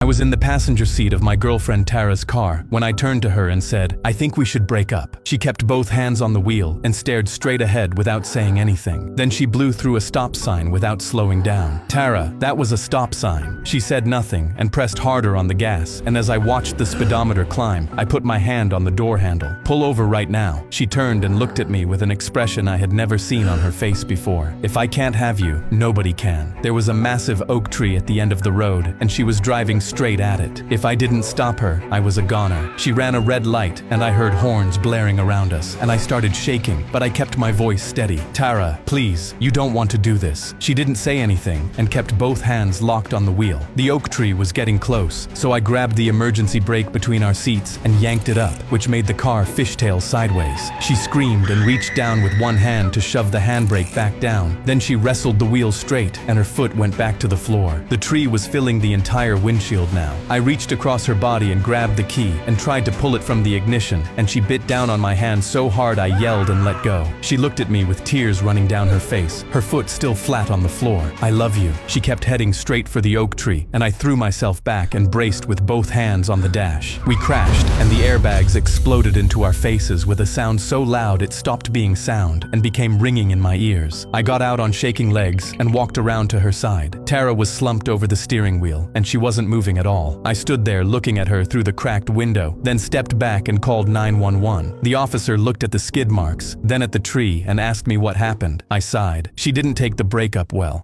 I was in the passenger seat of my girlfriend Tara's car when I turned to her and said, "I think we should break up." She kept both hands on the wheel and stared straight ahead without saying anything. Then she blew through a stop sign without slowing down. "Tara, that was a stop sign." She said nothing and pressed harder on the gas, and as I watched the speedometer climb, I put my hand on the door handle. "Pull over right now." She turned and looked at me with an expression I had never seen on her face before. "If I can't have you, nobody can." There was a massive oak tree at the end of the road, and she was driving straight at it. If I didn't stop her, I was a goner. She ran a red light, and I heard horns blaring around us, and I started shaking, but I kept my voice steady. "Tara, please, you don't want to do this." She didn't say anything and kept both hands locked on the wheel. The oak tree was getting close, so I grabbed the emergency brake between our seats and yanked it up, which made the car fishtail sideways. She screamed and reached down with one hand to shove the handbrake back down. Then she wrestled the wheel straight, and her foot went back to the floor. The tree was filling the entire windshield now. I reached across her body and grabbed the key and tried to pull it from the ignition, and she bit down on my hand so hard I yelled and let go. She looked at me with tears running down her face, her foot still flat on the floor. "I love you." She kept heading straight for the oak tree, and I threw myself back and braced with both hands on the dash. We crashed, and the airbags exploded into our faces with a sound so loud it stopped being sound and became ringing in my ears. I got out on shaking legs and walked around to her side. Tara was slumped over the steering wheel, and she wasn't moving at all. I stood there looking at her through the cracked window, then stepped back and called 911. The officer looked at the skid marks, then at the tree, and asked me what happened. I sighed. She didn't take the breakup well.